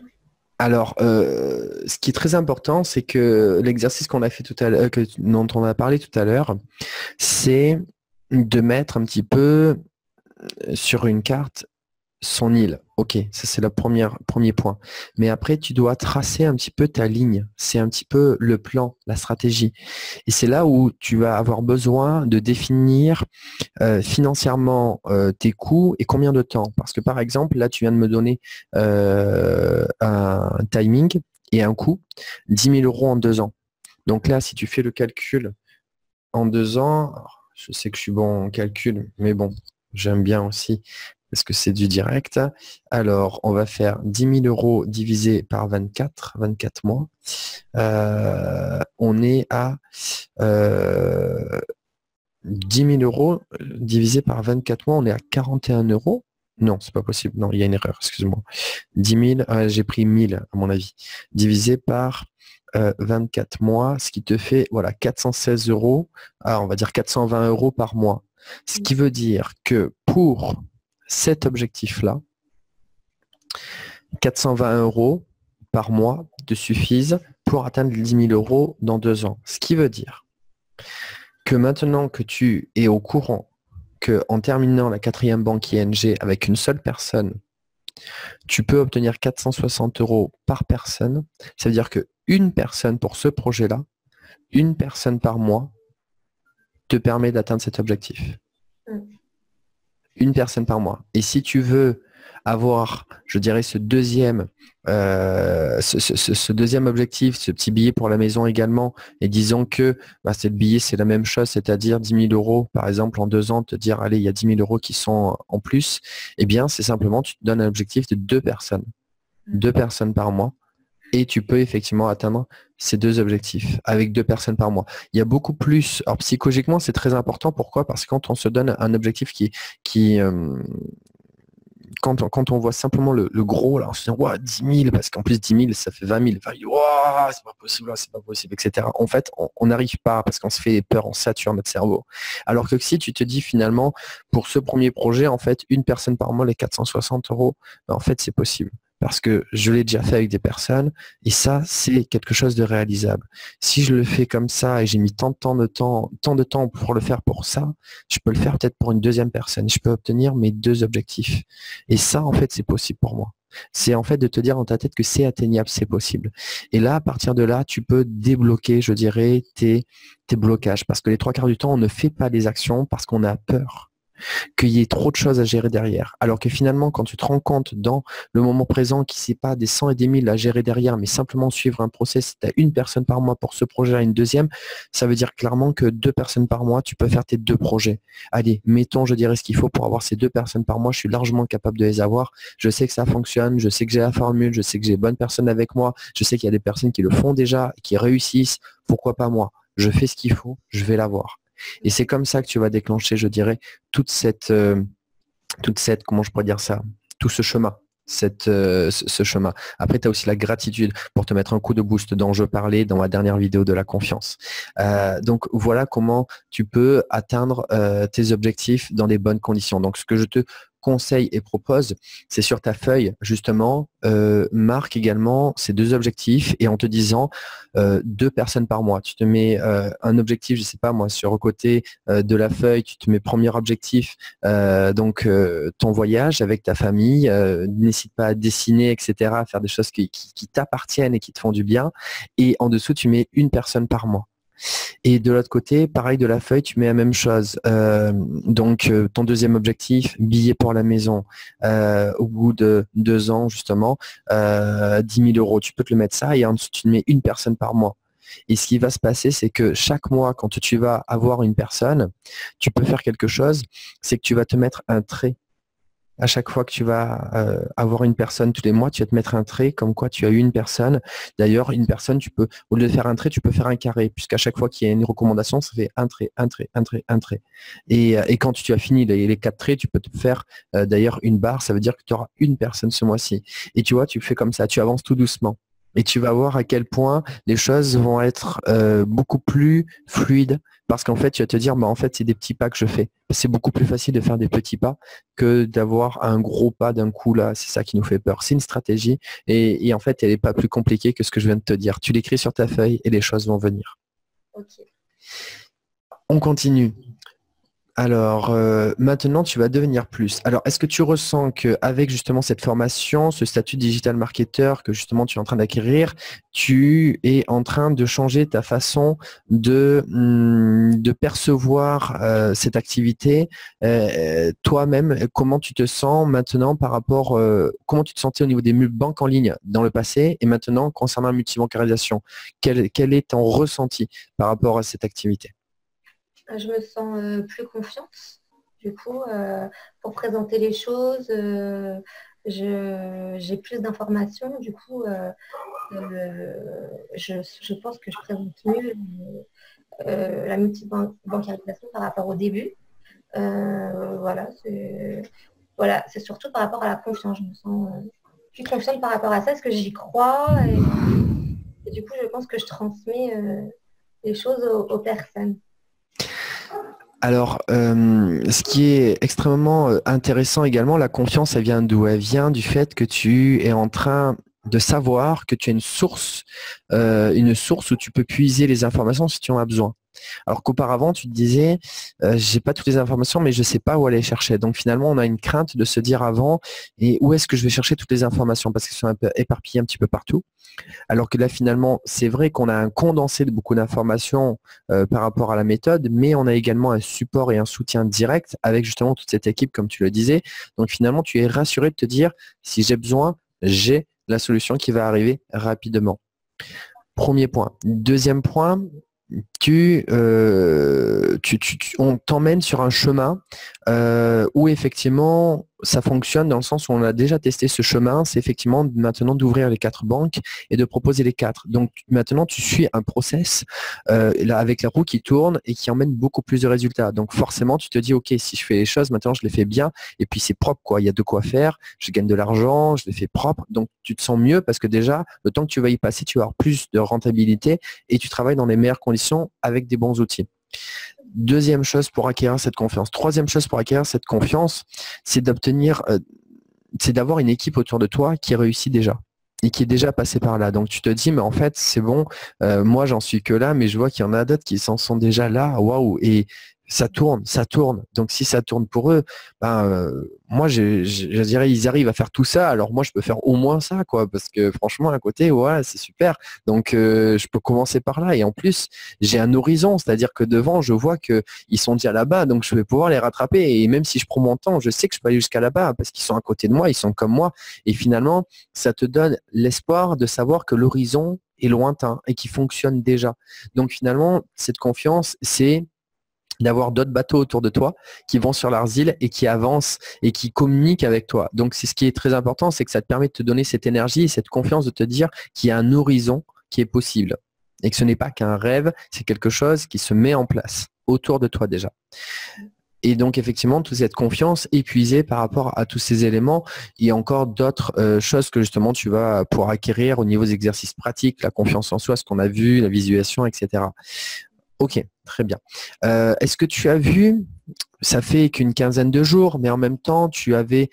Alors, ce qui est très important, c'est que l'exercice qu'on a fait tout à l'heure, dont on a parlé tout à l'heure, c'est de mettre un petit peu sur une carte son île. Ok, ça c'est le premier point. Mais après, tu dois tracer un petit peu ta ligne. C'est un petit peu le plan, la stratégie. Et c'est là où tu vas avoir besoin de définir financièrement tes coûts et combien de temps. Parce que par exemple, là, tu viens de me donner un timing et un coût, 10 000 euros en 2 ans. Donc là, si tu fais le calcul en 2 ans, alors, je sais que je suis bon en calcul, mais bon, j'aime bien aussi parce que c'est du direct. Alors, on va faire 10 000 euros divisé par 24 mois. On est à 10 000 euros divisé par 24 mois, on est à 41 euros. Non, c'est pas possible. Non, il y a une erreur, excuse-moi. 10 000, j'ai pris 1000 à mon avis, divisé par 24 mois, ce qui te fait voilà, 416 euros, on va dire 420 euros par mois. Ce qui veut dire que pour cet objectif-là, 420 euros par mois te suffisent pour atteindre les 10 000 euros dans 2 ans. Ce qui veut dire que maintenant que tu es au courant qu'en terminant la 4e banque ING avec une seule personne, tu peux obtenir 460 euros par personne, ça veut dire qu'une personne pour ce projet-là, une personne par mois, te permet d'atteindre cet objectif. Une personne par mois. Et si tu veux avoir, je dirais, ce deuxième objectif, ce petit billet pour la maison également, et disons que c'est le billet, c'est la même chose, c'est-à-dire 10 000 euros, par exemple, en 2 ans, te dire, allez, il y a 10 000 euros qui sont en plus, eh bien, c'est simplement, tu te donnes un objectif de 2 personnes. 2 personnes par mois. Et tu peux effectivement atteindre ces 2 objectifs avec 2 personnes par mois. Il y a beaucoup plus. Alors psychologiquement, c'est très important. Pourquoi? Parce que quand on se donne un objectif quand on voit simplement le gros, là, on se dit wow, 10 000, parce qu'en plus 10 000, ça fait 20 000. Enfin, wow, c'est pas possible, etc. En fait, on n'arrive pas parce qu'on se fait peur, on sature notre cerveau. Alors que si tu te dis finalement, pour ce premier projet, en fait, une personne par mois, les 460 euros, en fait, c'est possible. parce que je l'ai déjà fait avec des personnes et ça, c'est quelque chose de réalisable. Si je le fais comme ça et j'ai mis tant de temps pour le faire pour ça, je peux le faire peut-être pour une deuxième personne. Je peux obtenir mes 2 objectifs. Et ça, en fait, c'est possible pour moi. C'est en fait de te dire dans ta tête que c'est atteignable, c'est possible. Et là, à partir de là, tu peux débloquer, je dirais, tes blocages. Parce que les 3/4 du temps, on ne fait pas des actions parce qu'on a peur qu'il y ait trop de choses à gérer derrière. Alors que finalement, quand tu te rends compte dans le moment présent qu'il n'y a pas des 100 et des 1000 à gérer derrière, mais simplement suivre un process, tu as une personne par mois pour ce projet, une deuxième, ça veut dire clairement que 2 personnes par mois, tu peux faire tes 2 projets. Allez, mettons, je dirais ce qu'il faut pour avoir ces 2 personnes par mois, je suis largement capable de les avoir. Je sais que ça fonctionne, je sais que j'ai la formule, je sais que j'ai les bonnes personnes avec moi, je sais qu'il y a des personnes qui le font déjà, qui réussissent, pourquoi pas moi? Je fais ce qu'il faut, je vais l'avoir. Et c'est comme ça que tu vas déclencher, je dirais, toute cette, comment je pourrais dire ça, tout ce chemin. Ce chemin. Après, tu as aussi la gratitude pour te mettre un coup de boost dont je parlais dans ma dernière vidéo de la confiance. Donc, voilà comment tu peux atteindre tes objectifs dans des bonnes conditions. Donc, ce que je te conseille et propose, c'est sur ta feuille, justement, marque également ces 2 objectifs et en te disant 2 personnes par mois. Tu te mets un objectif, je ne sais pas moi, sur le côté de la feuille, tu te mets premier objectif, ton voyage avec ta famille, n'hésite pas à dessiner, etc., à faire des choses qui t'appartiennent et qui te font du bien. Et en dessous, tu mets 1 personne par mois. Et de l'autre côté, pareil de la feuille, tu mets la même chose. Ton deuxième objectif, billet pour la maison. Au bout de 2 ans, justement, 10 000 euros. Tu peux te le mettre ça et en dessous, tu mets 1 personne par mois. Et ce qui va se passer, c'est que chaque mois, quand tu vas avoir une personne, tu peux faire quelque chose, c'est que tu vas te mettre un trait. À chaque fois que tu vas avoir une personne tous les mois, tu vas te mettre un trait comme quoi tu as eu une personne. D'ailleurs, une personne, tu peux, au lieu de faire un trait, tu peux faire un carré, puisqu'à chaque fois qu'il y a une recommandation, ça fait un trait, un trait, un trait, un trait. Et quand tu as fini les 4 traits, tu peux te faire d'ailleurs une barre, ça veut dire que tu auras une personne ce mois-ci. Et tu vois, tu fais comme ça, tu avances tout doucement. Et tu vas voir à quel point les choses vont être beaucoup plus fluides parce qu'en fait, tu vas te dire, en fait, c'est des petits pas que je fais. C'est beaucoup plus facile de faire des petits pas que d'avoir un gros pas d'un coup là. C'est ça qui nous fait peur. C'est une stratégie et en fait, elle n'est pas plus compliquée que ce que je viens de te dire. Tu l'écris sur ta feuille et les choses vont venir. Ok. On continue. Alors, maintenant, tu vas devenir plus. Alors, est-ce que tu ressens qu'avec justement cette formation, ce statut digital marketeur que justement tu es en train d'acquérir, tu es en train de changer ta façon de percevoir cette activité toi-même, comment tu te sens maintenant par rapport, comment tu te sentais au niveau des banques en ligne dans le passé et maintenant concernant la multibancarisation? Quel est ton ressenti par rapport à cette activité? Je me sens plus confiante. Du coup, pour présenter les choses, j'ai plus d'informations. Du coup, je pense que je présente mieux la multibancarisation par rapport au début. C'est surtout par rapport à la confiance. Je me sens plus confiante par rapport à ça, parce que j'y crois. Et du coup, je pense que je transmets les choses aux personnes. Alors, ce qui est extrêmement intéressant également, la confiance, elle vient d'où? Elle vient du fait que tu es en train de savoir que tu as une source où tu peux puiser les informations si tu en as besoin. Alors qu'auparavant, tu te disais, j'ai pas toutes les informations, mais je sais pas où aller chercher. Donc finalement, on a une crainte de se dire avant, et où est-ce que je vais chercher toutes les informations? Parce qu'elles sont un peu éparpillées un petit peu partout. Alors que là, finalement, c'est vrai qu'on a un condensé de beaucoup d'informations par rapport à la méthode, mais on a également un support et un soutien direct avec justement toute cette équipe, comme tu le disais. Donc finalement, tu es rassuré de te dire, si j'ai besoin, j'ai la solution qui va arriver rapidement. Premier point. Deuxième point, on t'emmène sur un chemin où effectivement ça fonctionne dans le sens où on a déjà testé ce chemin, c'est effectivement maintenant d'ouvrir les 4 banques et de proposer les 4. Donc maintenant tu suis un process là, avec la roue qui tourne et qui emmène beaucoup plus de résultats. Donc forcément tu te dis ok, si je fais les choses maintenant je les fais bien et puis c'est propre quoi, il y a de quoi faire, je gagne de l'argent, je les fais propre, donc tu te sens mieux parce que déjà le temps que tu vas y passer tu vas avoir plus de rentabilité et tu travailles dans les meilleures conditions avec des bons outils. Deuxième chose pour acquérir cette confiance. Troisième chose pour acquérir cette confiance, c'est d'obtenir c'est d'avoir une équipe autour de toi qui réussit déjà et qui est déjà passé par là. Donc tu te dis, mais en fait, c'est bon, moi j'en suis que là, mais je vois qu'il y en a d'autres qui s'en sont déjà là, waouh, et ça tourne, ça tourne. Donc si ça tourne pour eux, ben, moi je dirais ils arrivent à faire tout ça, alors moi je peux faire au moins ça, quoi, parce que franchement à côté, ouais, c'est super. Donc je peux commencer par là, et en plus j'ai un horizon, c'est-à-dire que devant je vois que ils sont déjà là-bas, donc je vais pouvoir les rattraper, et même si je prends mon temps, je sais que je peux aller jusqu'à là-bas parce qu'ils sont à côté de moi, ils sont comme moi, et finalement ça te donne l'espoir de savoir que l'horizon est lointain et qui fonctionne déjà. Donc finalement cette confiance, c'est d'avoir d'autres bateaux autour de toi qui vont sur leurs îles et qui avancent et qui communiquent avec toi. Donc c'est ce qui est très important, c'est que ça te permet de te donner cette énergie et cette confiance de te dire qu'il y a un horizon qui est possible et que ce n'est pas qu'un rêve, c'est quelque chose qui se met en place autour de toi déjà. Et donc effectivement, toute cette confiance épuisée par rapport à tous ces éléments, il y a encore d'autres choses que justement tu vas pouvoir acquérir au niveau des exercices pratiques, la confiance en soi, ce qu'on a vu, la visualisation, etc. Ok, très bien. Est-ce que tu as vu, ça fait qu'une quinzaine de jours, mais en même temps, tu avais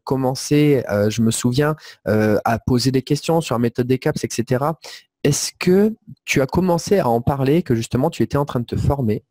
commencé, je me souviens, à poser des questions sur la méthode des CAPS, etc. Est-ce que tu as commencé à en parler, que justement tu étais en train de te former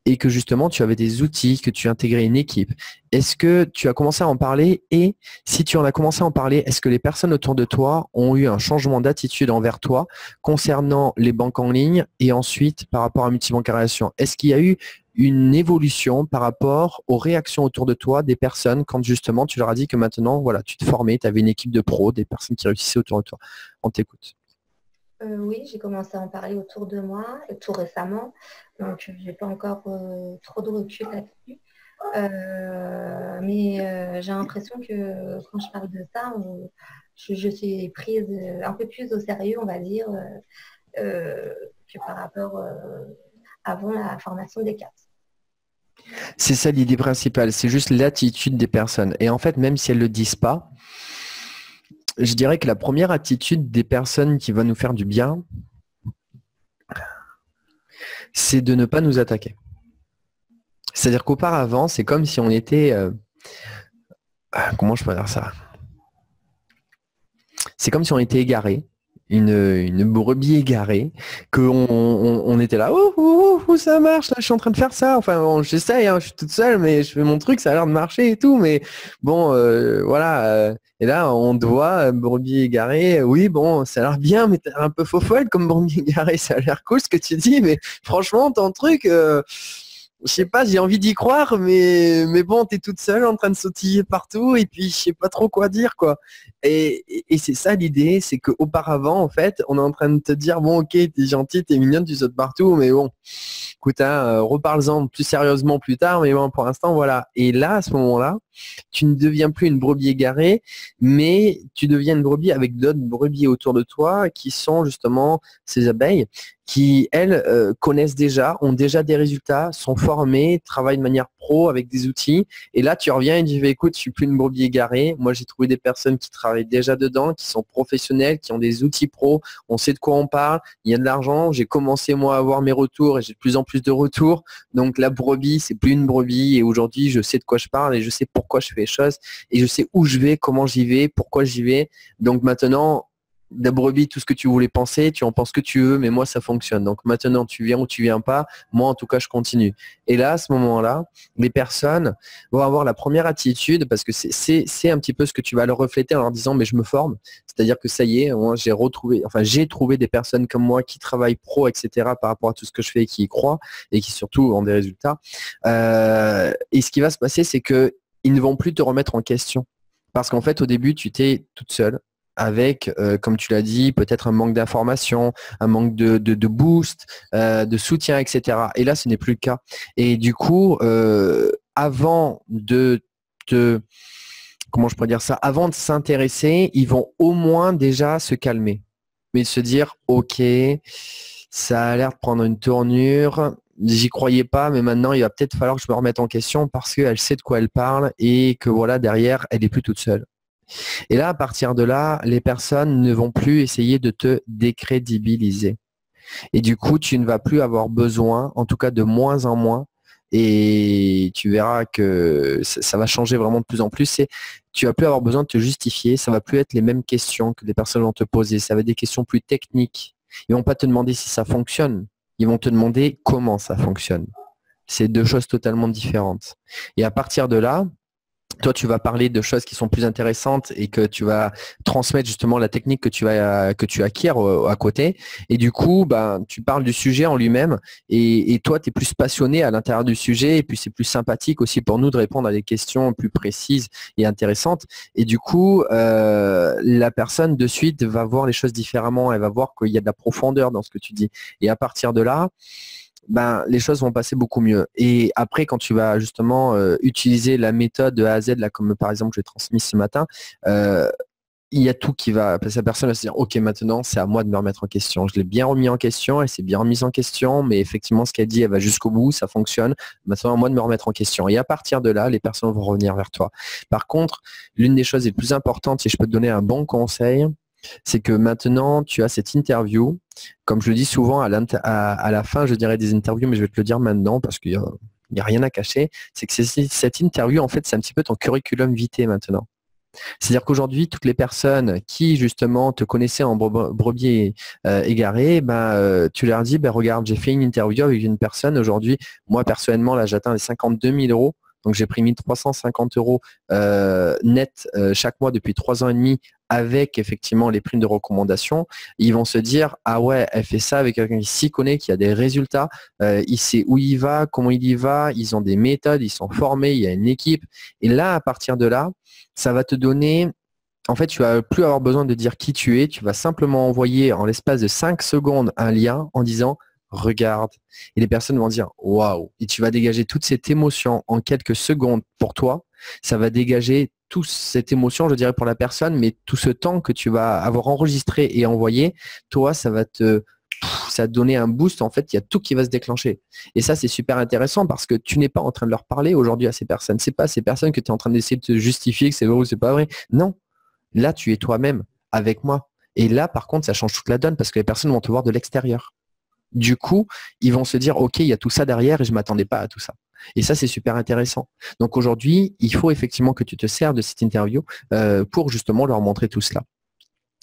et que justement tu avais des outils, que tu intégrais une équipe? Est-ce que tu as commencé à en parler, et si tu en as commencé à en parler, est-ce que les personnes autour de toi ont eu un changement d'attitude envers toi concernant les banques en ligne et ensuite par rapport à Multibancarisation? Est-ce qu'il y a eu une évolution par rapport aux réactions autour de toi des personnes quand justement tu leur as dit que maintenant voilà, tu te formais, tu avais une équipe de pros, des personnes qui réussissaient autour de toi? On t'écoute. Oui, j'ai commencé à en parler autour de moi tout récemment, donc je n'ai pas encore trop de recul là-dessus. Mais j'ai l'impression que quand je parle de ça, je suis prise un peu plus au sérieux, on va dire, que par rapport avant la formation des CAPS. C'est ça l'idée principale, c'est juste l'attitude des personnes. Et en fait, même si elles ne le disent pas, je dirais que la première attitude des personnes qui va nous faire du bien, c'est de ne pas nous attaquer. C'est-à-dire qu'auparavant, c'est comme si on était... comment je peux dire ça? C'est comme si on était égaré, une brebis égarée, qu'on était là, oh, ça marche, là, je suis en train de faire ça. Enfin, bon, j'essaye, hein, je suis toute seule, mais je fais mon truc, ça a l'air de marcher et tout. Mais bon, voilà. Et là, on te voit, brebis égarée. Oui, bon, ça a l'air bien, mais t'as l'air un peu faux folle comme brebis égarée. Ça a l'air cool ce que tu dis, mais franchement, ton truc... je sais pas, j'ai envie d'y croire, mais bon, t'es toute seule en train de sautiller partout et puis je sais pas trop quoi dire, quoi. Et c'est ça l'idée, c'est qu'auparavant, en fait, on est en train de te dire, bon, ok, t'es gentille, t'es mignonne, tu sautes partout, mais bon, écoute, hein, reparle-en plus sérieusement plus tard, mais bon, pour l'instant, voilà. Et là, à ce moment-là, tu ne deviens plus une brebis égarée, mais tu deviens une brebis avec d'autres brebis autour de toi qui sont justement ces abeilles qui, elles, connaissent déjà, ont déjà des résultats, sont formées, travaillent de manière pro avec des outils. Et là, tu reviens et tu dis, écoute, je suis plus une brebis égarée. Moi, j'ai trouvé des personnes qui travaillent déjà dedans, qui sont professionnelles, qui ont des outils pro. On sait de quoi on parle. Il y a de l'argent. J'ai commencé, moi, à avoir mes retours et j'ai de plus en plus de retours. Donc, la brebis, c'est plus une brebis. Et aujourd'hui, je sais de quoi je parle et je sais pourquoi je fais les choses et je sais où je vais, comment j'y vais, pourquoi j'y vais. Donc, maintenant, la brebis, tout ce que tu voulais penser, tu en penses que tu veux, mais moi, ça fonctionne. Donc maintenant, tu viens ou tu viens pas. Moi, en tout cas, je continue. Et là, à ce moment-là, les personnes vont avoir la première attitude parce que c'est un petit peu ce que tu vas leur refléter en leur disant, mais je me forme. C'est-à-dire que ça y est, moi, j'ai trouvé des personnes comme moi qui travaillent pro, etc. par rapport à tout ce que je fais et qui y croient et qui surtout ont des résultats. Et ce qui va se passer, c'est que ils ne vont plus te remettre en question. Parce qu'en fait, au début, tu étais toute seule avec, comme tu l'as dit, peut-être un manque d'information, un manque de boost, de soutien, etc. Et là, ce n'est plus le cas. Et du coup, avant de te... Comment je pourrais dire ça? Avant de s'intéresser, ils vont au moins déjà se calmer. Mais se dire, OK, ça a l'air de prendre une tournure. J'y croyais pas, mais maintenant, il va peut-être falloir que je me remette en question parce qu'elle sait de quoi elle parle et que voilà, derrière, elle n'est plus toute seule. Et là, à partir de là, les personnes ne vont plus essayer de te décrédibiliser. Et du coup, tu ne vas plus avoir besoin, en tout cas de moins en moins, et tu verras que ça va changer vraiment de plus en plus. Tu vas plus avoir besoin de te justifier, ça va plus être les mêmes questions que les personnes vont te poser, ça va être des questions plus techniques. Ils vont pas te demander si ça fonctionne, ils vont te demander comment ça fonctionne. C'est deux choses totalement différentes. Et à partir de là, toi, tu vas parler de choses qui sont plus intéressantes et que tu vas transmettre justement la technique que tu acquiers à côté. Et du coup, ben, tu parles du sujet en lui-même et toi, tu es plus passionné à l'intérieur du sujet et puis c'est plus sympathique aussi pour nous de répondre à des questions plus précises et intéressantes. Et du coup, la personne de suite va voir les choses différemment. Elle va voir qu'il y a de la profondeur dans ce que tu dis. Et à partir de là, ben, les choses vont passer beaucoup mieux. Et après, quand tu vas justement utiliser la méthode de A à Z, là, comme par exemple je l'ai transmise ce matin, il y a tout qui va passer. La personne va se dire, ok, maintenant c'est à moi de me remettre en question. Je l'ai bien remis en question, elle s'est bien remise en question, mais effectivement ce qu'elle dit, elle va jusqu'au bout, ça fonctionne. Maintenant à moi de me remettre en question. Et à partir de là, les personnes vont revenir vers toi. Par contre, l'une des choses les plus importantes, si je peux te donner un bon conseil, c'est que maintenant, tu as cette interview. Comme je le dis souvent à la fin, je dirais des interviews, mais je vais te le dire maintenant parce qu'il n'y a rien à cacher. C'est que cette interview, en fait, c'est un petit peu ton curriculum vitae maintenant. C'est-à-dire qu'aujourd'hui, toutes les personnes qui, justement, te connaissaient en brebis égaré, tu leur dis, regarde, j'ai fait une interview avec une personne. Aujourd'hui, moi, personnellement, là, j'atteins les 52 000 euros. Donc, j'ai pris 1350 euros net chaque mois depuis 3 ans et demi avec effectivement les primes de recommandation. Ils vont se dire, ah ouais, elle fait ça avec quelqu'un qui s'y connaît, qui a des résultats, il sait où il va, comment il y va, ils ont des méthodes, ils sont formés, il y a une équipe. Et là, à partir de là, ça va te donner, en fait, tu vas plus avoir besoin de dire qui tu es, tu vas simplement envoyer en l'espace de 5 secondes un lien en disant regarde. Et les personnes vont dire waouh. Et tu vas dégager toute cette émotion en quelques secondes pour toi. Ça va dégager toute cette émotion, je dirais, pour la personne, mais tout ce temps que tu vas avoir enregistré et envoyé, toi, ça va te donner un boost. En fait, il y a tout qui va se déclencher. Et ça, c'est super intéressant parce que tu n'es pas en train de leur parler aujourd'hui à ces personnes. C'est pas ces personnes que tu es en train d'essayer de te justifier que c'est vrai ou c'est pas vrai. Non. Là, tu es toi-même avec moi. Et là, par contre, ça change toute la donne parce que les personnes vont te voir de l'extérieur. Du coup, ils vont se dire, OK, il y a tout ça derrière et je ne m'attendais pas à tout ça. Et ça, c'est super intéressant. Donc aujourd'hui, il faut effectivement que tu te sers de cette interview pour justement leur montrer tout cela.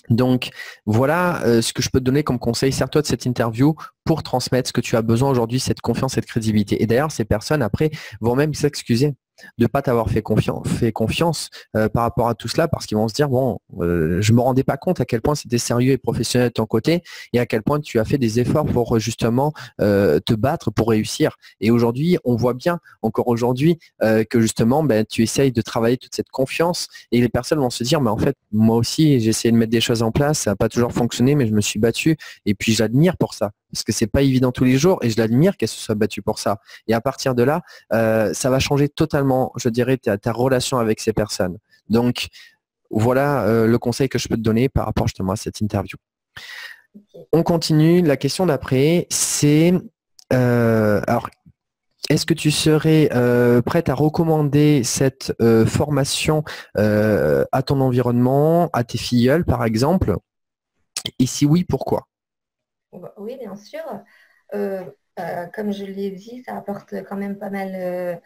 Donc voilà ce que je peux te donner comme conseil. Sers-toi de cette interview pour transmettre ce que tu as besoin aujourd'hui, cette confiance, cette crédibilité. Et d'ailleurs, ces personnes, après, vont même s'excuser de ne pas t'avoir fait confiance par rapport à tout cela parce qu'ils vont se dire, bon, je ne me rendais pas compte à quel point c'était sérieux et professionnel de ton côté et à quel point tu as fait des efforts pour justement te battre pour réussir. Et aujourd'hui, on voit bien, encore aujourd'hui, que justement, tu essayes de travailler toute cette confiance et les personnes vont se dire, mais en fait, moi aussi, j'ai essayé de mettre des choses en place, ça n'a pas toujours fonctionné, mais je me suis battu et puis j'admire pour ça. Parce que c'est pas évident tous les jours et je l'admire qu'elle se soit battue pour ça. Et à partir de là, ça va changer totalement, je dirais, ta relation avec ces personnes. Donc, voilà le conseil que je peux te donner par rapport justement à cette interview. On continue. La question d'après, c'est alors, est-ce que tu serais prête à recommander cette formation à ton environnement, à tes filleuls par exemple? Et si oui, pourquoi? Oui, bien sûr. Comme je l'ai dit, ça apporte quand même pas mal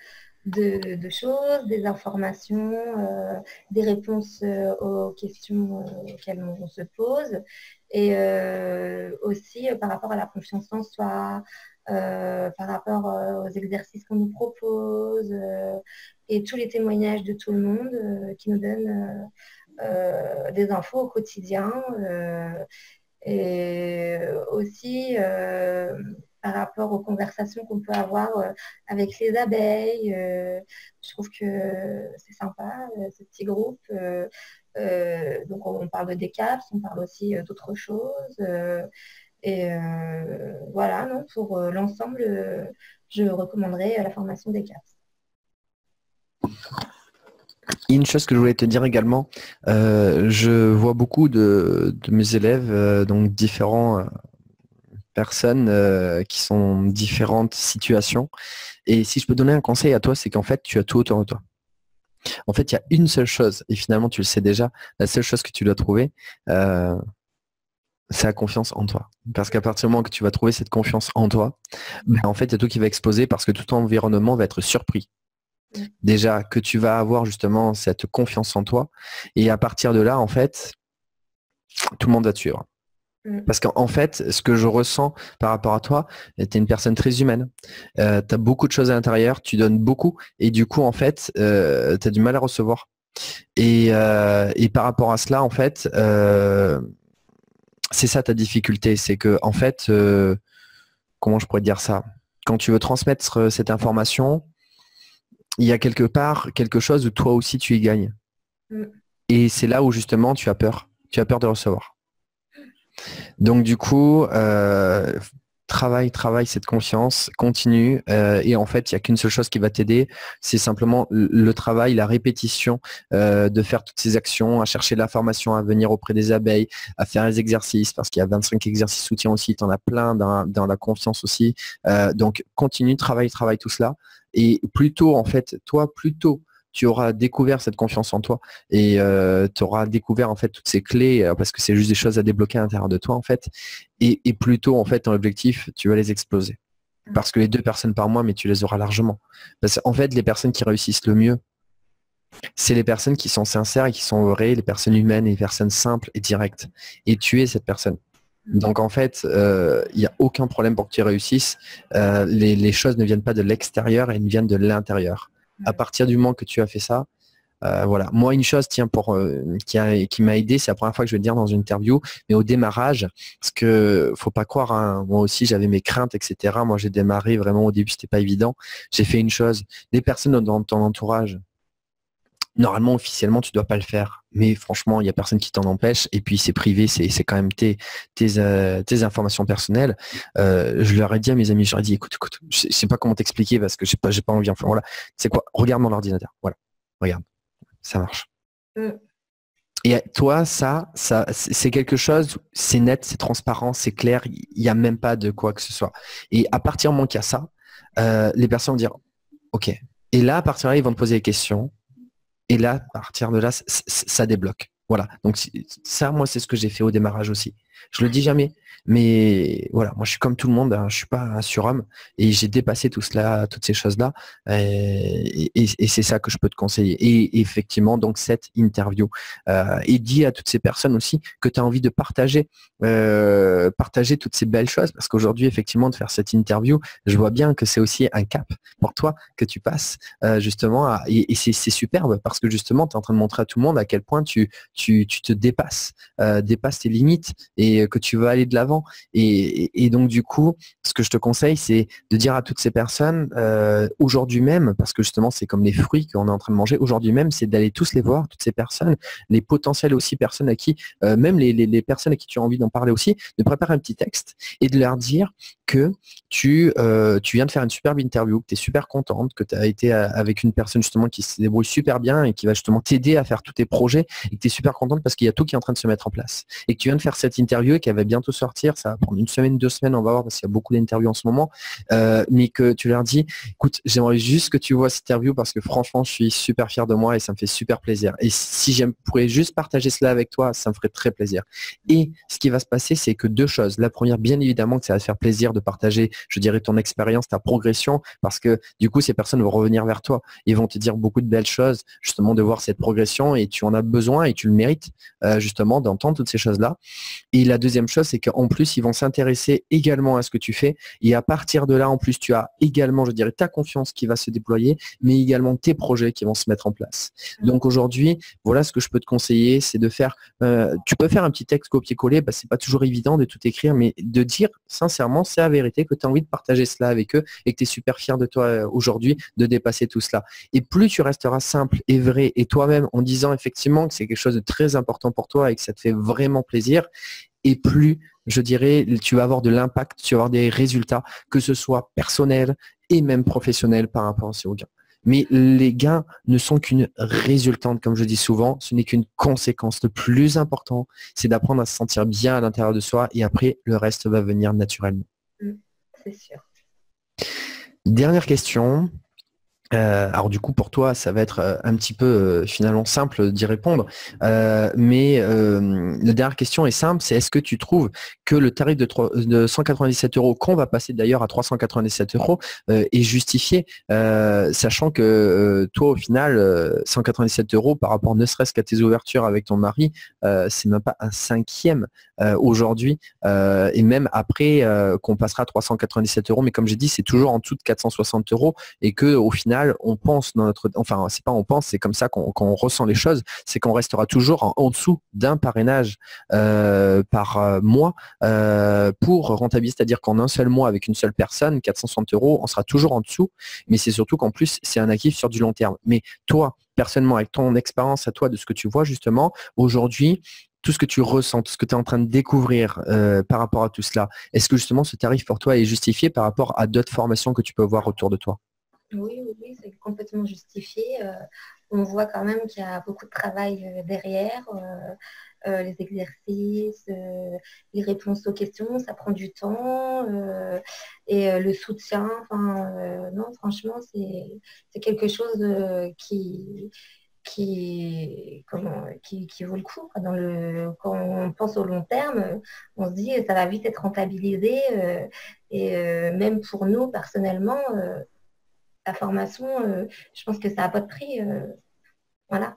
de choses, des informations, des réponses aux questions auxquelles on se pose. Et aussi par rapport à la confiance en soi, par rapport aux exercices qu'on nous propose et tous les témoignages de tout le monde qui nous donnent des infos au quotidien. Et aussi par rapport aux conversations qu'on peut avoir avec les abeilles. Je trouve que c'est sympa, ce petit groupe. Donc on parle de DCAPS, on parle aussi d'autres choses. Voilà, non, pour l'ensemble, je recommanderais la formation DCAPS. Une chose que je voulais te dire également, je vois beaucoup de mes élèves, donc différentes personnes qui sont différentes situations. Et si je peux donner un conseil à toi, c'est qu'en fait, tu as tout autour de toi. En fait, il y a une seule chose, et finalement, tu le sais déjà, la seule chose que tu dois trouver, c'est la confiance en toi. Parce qu'à partir du moment que tu vas trouver cette confiance en toi, ben, en fait, il y a tout qui va exploser parce que tout ton environnement va être surpris. Déjà, que tu vas avoir justement cette confiance en toi. Et à partir de là, en fait, tout le monde va te suivre. Parce qu'en fait, ce que je ressens par rapport à toi, tu es une personne très humaine. Tu as beaucoup de choses à l'intérieur, tu donnes beaucoup. Et du coup, en fait, tu as du mal à recevoir. Et par rapport à cela, en fait, c'est ça ta difficulté. C'est que, en fait, comment je pourrais te dire ça? Quand tu veux transmettre cette information, il y a quelque part quelque chose où toi aussi tu y gagnes. Et c'est là où justement tu as peur. Tu as peur de recevoir. Donc du coup, travaille cette confiance, continue. Et en fait, il n'y a qu'une seule chose qui va t'aider, c'est simplement le travail, la répétition, de faire toutes ces actions, à chercher l'information, à venir auprès des abeilles, à faire les exercices, parce qu'il y a 25 exercices soutien aussi, tu en as plein dans la confiance aussi. Donc continue, travaille tout cela. Et plus tôt, en fait, toi, plus tôt, tu auras découvert cette confiance en toi et tu auras découvert en fait toutes ces clés parce que c'est juste des choses à débloquer à l'intérieur de toi en fait. Et plutôt en fait ton objectif, tu vas les exploser. Parce que les 2 personnes par mois, mais tu les auras largement. Parce qu'en fait, les personnes qui réussissent le mieux, c'est les personnes qui sont sincères et qui sont vraies, les personnes humaines et les personnes simples et directes. Et tu es cette personne. Donc en fait, il n'y a aucun problème pour que tu réussisses. Les choses ne viennent pas de l'extérieur, elles viennent de l'intérieur. À partir du moment que tu as fait ça, voilà. Moi, une chose, tiens, qui m'a aidé, c'est la première fois que je vais le dire dans une interview, mais au démarrage, parce que faut pas croire, hein, moi aussi j'avais mes craintes, etc. Moi, j'ai démarré vraiment au début, c'était pas évident. J'ai fait une chose, des personnes dans ton entourage. Normalement, officiellement, tu dois pas le faire. Mais franchement, il n'y a personne qui t'en empêche. Et puis, c'est privé, c'est quand même tes informations personnelles. Je leur ai dit à mes amis, je leur ai dit, écoute, je sais pas comment t'expliquer parce que j'ai pas envie. Enfin, voilà. C'est quoi? Regarde mon ordinateur. Voilà. Regarde. Ça marche. Et toi, ça c'est quelque chose, c'est net, c'est transparent, c'est clair. Il n'y a même pas de quoi que ce soit. Et à partir du moment qu'il y a ça, les personnes vont dire, OK. Et là, à partir de là, ils vont te poser des questions. Et là, à partir de là, ça débloque. Voilà. Donc ça, moi, c'est ce que j'ai fait au démarrage aussi. Je le dis jamais, mais voilà, moi je suis comme tout le monde, hein, je suis pas un surhomme et j'ai dépassé tout cela, toutes ces choses-là, et c'est ça que je peux te conseiller. Et effectivement, donc cette interview, et dis à toutes ces personnes aussi que tu as envie de partager toutes ces belles choses, parce qu'aujourd'hui, effectivement, de faire cette interview, je vois bien que c'est aussi un cap pour toi que tu passes justement, et c'est superbe parce que justement, tu es en train de montrer à tout le monde à quel point tu te dépasses, dépasses tes limites et que tu veux aller de l'avant. Et donc, du coup, ce que je te conseille, c'est de dire à toutes ces personnes, aujourd'hui même, parce que justement, c'est comme les fruits qu'on est en train de manger, aujourd'hui même, c'est d'aller tous les voir, toutes ces personnes, les potentielles aussi personnes à qui, même les personnes à qui tu as envie d'en parler aussi, de préparer un petit texte et de leur dire que tu viens de faire une superbe interview, que tu es super contente, que tu as été avec une personne justement qui se débrouille super bien et qui va justement t'aider à faire tous tes projets et que tu es super contente parce qu'il y a tout qui est en train de se mettre en place. Et que tu viens de faire cette interview et qu'elle va bientôt sortir, ça va prendre 1 semaine, 2 semaines, on va voir parce qu'il y a beaucoup d'interviews en ce moment, mais que tu leur dis, écoute, j'aimerais juste que tu vois cette interview parce que franchement, je suis super fier de moi et ça me fait super plaisir. Et si je pourrais juste partager cela avec toi, ça me ferait très plaisir. Et ce qui va se passer, c'est que 2 choses. La première, bien évidemment, que ça va te faire plaisir de partager, je dirais, ton expérience, ta progression, parce que du coup, ces personnes vont revenir vers toi. Ils vont te dire beaucoup de belles choses, justement, de voir cette progression et tu en as besoin et tu le mérites, justement, d'entendre toutes ces choses-là. Et la deuxième chose, c'est qu'en plus, ils vont s'intéresser également à ce que tu fais. Et à partir de là, en plus, tu as également, je dirais, ta confiance qui va se déployer, mais également tes projets qui vont se mettre en place. Donc aujourd'hui, voilà ce que je peux te conseiller, c'est de faire, tu peux faire un petit texte copier-coller, bah, c'est pas toujours évident de tout écrire, mais de dire sincèrement, c'est la vérité, que tu as envie de partager cela avec eux et que tu es super fier de toi aujourd'hui de dépasser tout cela. Et plus tu resteras simple et vrai et toi-même en disant effectivement que c'est quelque chose de très important pour toi et que ça te fait vraiment plaisir, et plus, je dirais, tu vas avoir de l'impact, tu vas avoir des résultats, que ce soit personnel et même professionnel par rapport aux gains. Mais les gains ne sont qu'une résultante, comme je dis souvent, ce n'est qu'une conséquence. Le plus important, c'est d'apprendre à se sentir bien à l'intérieur de soi et après, le reste va venir naturellement. C'est sûr. Dernière question. Alors du coup, pour toi, ça va être un petit peu finalement simple d'y répondre. Mais la dernière question est simple, c'est est-ce que tu trouves que le tarif de 197 euros, qu'on va passer d'ailleurs à 397 euros, est justifié, sachant que toi, au final, 197 euros par rapport ne serait-ce qu'à tes ouvertures avec ton mari, c'est même pas un cinquième aujourd'hui. Et même après qu'on passera à 397 euros, mais comme j'ai dit, c'est toujours en dessous de 460 euros et que au final, on pense dans notre, enfin c'est pas on pense, c'est comme ça qu'on ressent les choses, c'est qu'on restera toujours en dessous d'un parrainage par mois pour rentabiliser, c'est-à-dire qu'en un seul mois avec une seule personne, 460 euros, on sera toujours en dessous, mais c'est surtout qu'en plus c'est un actif sur du long terme. Mais toi, personnellement, avec ton expérience à toi de ce que tu vois justement aujourd'hui, tout ce que tu ressens, tout ce que tu es en train de découvrir par rapport à tout cela, est-ce que justement ce tarif pour toi est justifié par rapport à d'autres formations que tu peux voir autour de toi? Oui, oui, oui, c'est complètement justifié. On voit quand même qu'il y a beaucoup de travail derrière. Les exercices, les réponses aux questions, ça prend du temps. Et le soutien, enfin, non, franchement, c'est quelque chose qui vaut le coup, quoi. Quand on pense au long terme, on se dit ça va vite être rentabilisé. Et même pour nous, personnellement, la formation, je pense que ça n'a pas de prix. Voilà.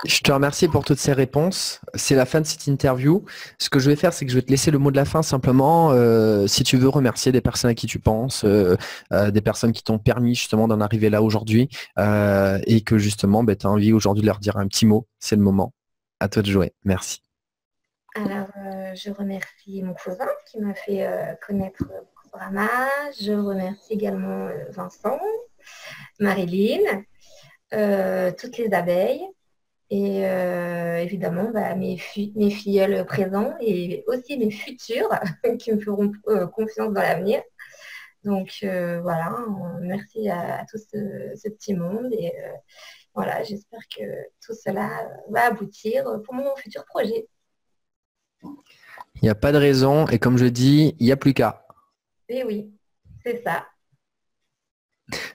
Je te remercie pour toutes ces réponses. C'est la fin de cette interview. Ce que je vais faire, c'est que je vais te laisser le mot de la fin simplement. Si tu veux remercier des personnes à qui tu penses, des personnes qui t'ont permis justement d'en arriver là aujourd'hui et que justement, tu as envie aujourd'hui de leur dire un petit mot, c'est le moment. À toi de jouer. Merci. Alors, je remercie mon cousin qui m'a fait connaître Boursorama. Je remercie également Vincent, Marilyn, toutes les abeilles et évidemment mes filleuls présents et aussi mes futurs qui me feront confiance dans l'avenir. Donc voilà, merci à tout ce petit monde et voilà, j'espère que tout cela va aboutir pour mon futur projet. Il n'y a pas de raison et comme je dis, il n'y a plus qu'à. Et oui, c'est ça.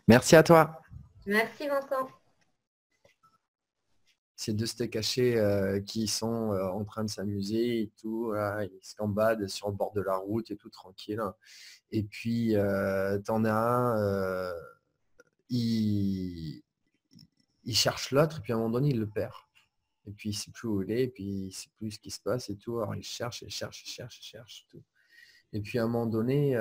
Merci à toi. Merci Vincent. Ces deux steaks hachés qui sont en train de s'amuser et tout, voilà, ils se gambadent sur le bord de la route et tout tranquille. Et puis, t'en as un, il cherche l'autre et puis à un moment donné, il le perd. Et puis, il ne sait plus où il est et puis il ne sait plus ce qui se passe et tout. Alors, il cherche et cherche et cherche et cherche tout. Et puis, à un moment donné, il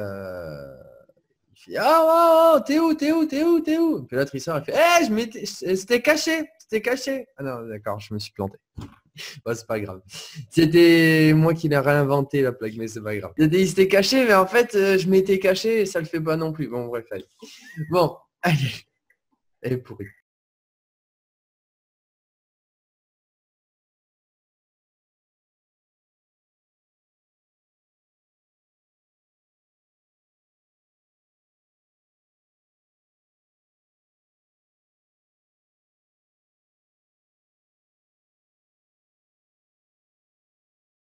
fait «Ah, oh, t'es où, t'es où, t'es où, t'es où?» Puis l'autre, il sort, il fait c'était caché, c'était caché. Ah non, d'accord, je me suis planté. Ouais, c'est pas grave. C'était moi qui l'ai réinventé la plaque, mais c'est pas grave. Il s'était caché, mais en fait, je m'étais caché et ça le fait pas non plus. Bon, bref, allez. Bon, allez. Elle est pourrie.